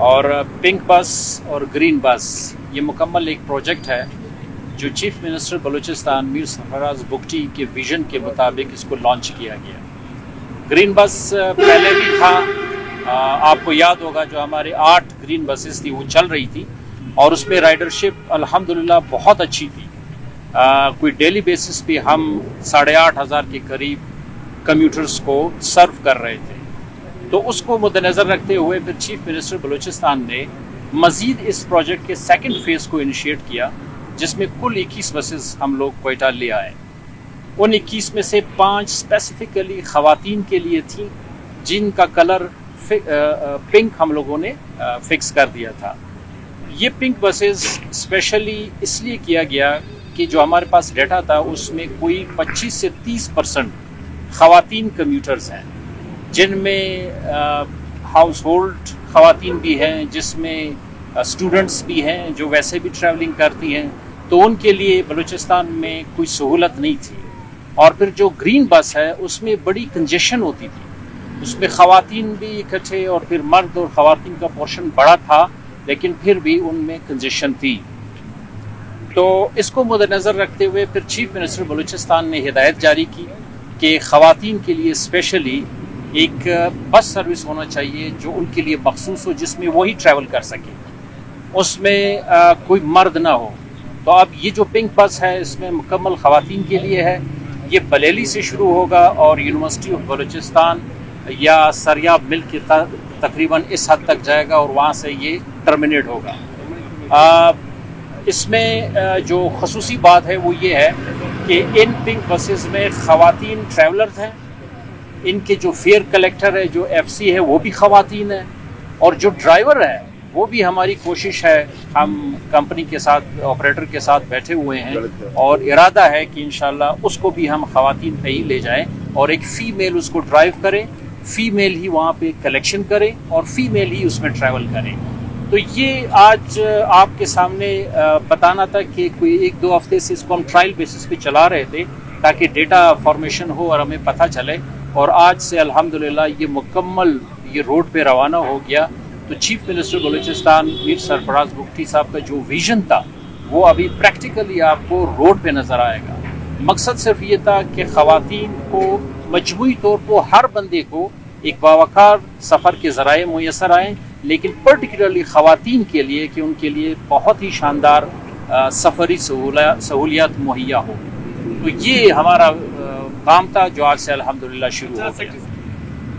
اور پنک بس اور گرین بس یہ مکمل ایک پروجیکٹ ہے جو چیف منسٹر بلوچستان میر سرفراز بگٹی کے ویژن کے مطابق اس کو لانچ کیا گیا۔ گرین بس پہلے بھی تھا، آپ کو یاد ہوگا جو ہمارے 8 گرین بسز تھی وہ چل رہی تھی اور اس میں رائڈرشپ الحمدللہ بہت اچھی تھی۔ کوئی ڈیلی بیسس پہ ہم 8,500 کے قریب کمیوٹرز کو سرو کر رہے تھے، تو اس کو مد نظر رکھتے ہوئے پھر چیف منسٹر بلوچستان نے مزید اس پروجیکٹ کے سیکنڈ فیز کو انیشیٹ کیا، جس میں کل 21 بسز ہم لوگ کوئٹہ لے آئے۔ ان 21 میں سے 5 اسپیسیفکلی خواتین کے لیے تھیں، جن کا کلر پنک ہم لوگوں نے فکس کر دیا تھا۔ یہ پنک بسز اسپیشلی اس لیے کیا گیا کہ جو ہمارے پاس ڈیٹا تھا اس میں کوئی 25 سے 30% خواتین کمیوٹرز ہیں، جن میں ہاؤس ہولڈ خواتین بھی ہیں، جس میں اسٹوڈنٹس بھی ہیں جو ویسے بھی ٹریولنگ کرتی ہیں، تو ان کے لیے بلوچستان میں کوئی سہولت نہیں تھی۔ اور پھر جو گرین بس ہے اس میں بڑی کنجیشن ہوتی تھی، اس میں خواتین بھی اکٹھے اور پھر مرد اور خواتین کا پورشن بڑا تھا، لیکن پھر بھی ان میں کنجیشن تھی۔ تو اس کو مد نظر رکھتے ہوئے پھر چیف منسٹر بلوچستان نے ہدایت جاری کی کہ خواتین کے لیے اسپیشلی ایک بس سروس ہونا چاہیے جو ان کے لیے مخصوص ہو، جس میں وہی ٹریول کر سکے، اس میں کوئی مرد نہ ہو۔ تو اب یہ جو پنک بس ہے اس میں مکمل خواتین کے لیے ہے۔ یہ بلیلی سے شروع ہوگا اور یونیورسٹی آف بلوچستان یا سریاب مل کے تقریباً اس حد تک جائے گا اور وہاں سے یہ ٹرمینیٹ ہوگا۔ اس میں جو خصوصی بات ہے وہ یہ ہے کہ ان پنک بسز میں خواتین ٹریولرز ہیں، ان کے جو فیئر کلیکٹر ہے، جو ایف سی ہے، وہ بھی خواتین ہیں، اور جو ڈرائیور ہے وہ بھی ہماری کوشش ہے، ہم کمپنی کے ساتھ آپریٹر کے ساتھ بیٹھے ہوئے ہیں اور ارادہ ہے کہ انشاءاللہ اس کو بھی ہم خواتین پہ ہی لے جائیں اور ایک فیمیل اس کو ڈرائیو کرے، فیمیل ہی وہاں پہ کلیکشن کرے اور فیمیل ہی اس میں ٹریول کرے۔ تو یہ آج آپ کے سامنے بتانا تھا کہ کوئی 1-2 ہفتے سے اس کو ہم ٹرائل بیسس پہ چلا رہے تھے تاکہ ڈیٹا فارمیشن ہو اور ہمیں پتہ چلے، اور آج سے الحمدللہ یہ مکمل یہ روڈ پہ روانہ ہو گیا۔ تو چیف منسٹر بلوچستان میر سرفراز بگٹی صاحب کا جو ویژن تھا وہ ابھی پریکٹیکلی آپ کو روڈ پہ نظر آئے گا۔ مقصد صرف یہ تھا کہ خواتین کو مجموعی طور پر ہر بندے کو ایک باوقار سفر کے ذرائع میسر آئیں، لیکن پرٹیکولرلی خواتین کے لیے کہ ان کے لیے بہت ہی شاندار سفری سہولیات مہیا ہو۔ تو یہ ہمارا کام تھا جو آج سے الحمدللہ شروع ہو گیا۔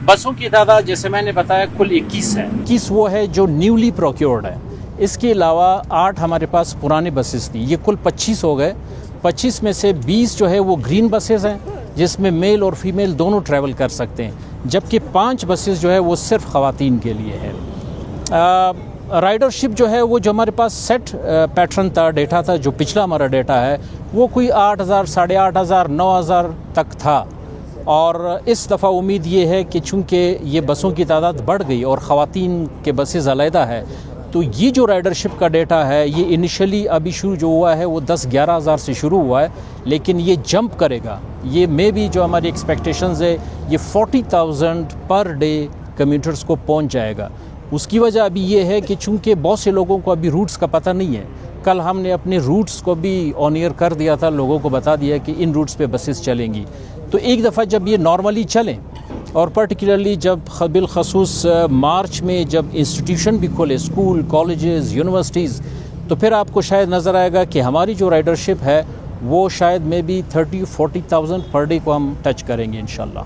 بسوں کی تعداد جیسے میں نے بتایا کل 21 ہے۔ 21 وہ ہے جو نیولی پروکیورڈ ہے، اس کے علاوہ 8 ہمارے پاس پرانے بسز تھی، یہ کل 25 ہو گئے۔ 25 میں سے 20 جو ہے وہ گرین بسز ہیں، جس میں میل اور فیمیل دونوں ٹریول کر سکتے ہیں، جبکہ 5 بسز جو ہے وہ صرف خواتین کے لیے ہے۔ رائڈرشپ جو ہے وہ جو ہمارے پاس سیٹ پیٹرن تھا، ڈیٹا تھا، جو پچھلا ہمارا ڈیٹا ہے وہ کوئی 8,000 8,500 9,000 تک تھا، اور اس دفعہ امید یہ ہے کہ چونکہ یہ بسوں کی تعداد بڑھ گئی اور خواتین کے بسز علیحدہ ہے، تو یہ جو رائڈرشپ کا ڈیٹا ہے یہ انیشلی ابھی شروع جو ہوا ہے وہ 10-11 ہزار سے شروع ہوا ہے، لیکن یہ جمپ کرے گا، یہ میں بھی جو ہماری ایکسپیکٹیشنز ہے یہ 40,000 پر ڈے کمیوٹرز کو پہنچ جائے گا۔ اس کی وجہ ابھی یہ ہے کہ چونکہ بہت سے لوگوں کو ابھی روٹس کا پتہ نہیں ہے، کل ہم نے اپنے روٹس کو بھی آن ایئر کر دیا تھا، لوگوں کو بتا دیا کہ ان روٹس پہ بسز چلیں گی، تو ایک دفعہ جب یہ نارملی چلیں اور پرٹیکولرلی جب بالخصوص مارچ میں جب انسٹیٹیوشن بھی کھولے، اسکول، کالجز، یونیورسٹیز، تو پھر آپ کو شاید نظر آئے گا کہ ہماری جو رائڈرشپ ہے وہ شاید میں بھی 30-40,000 پر ڈے کو ہم ٹچ کریں گے انشاءاللہ۔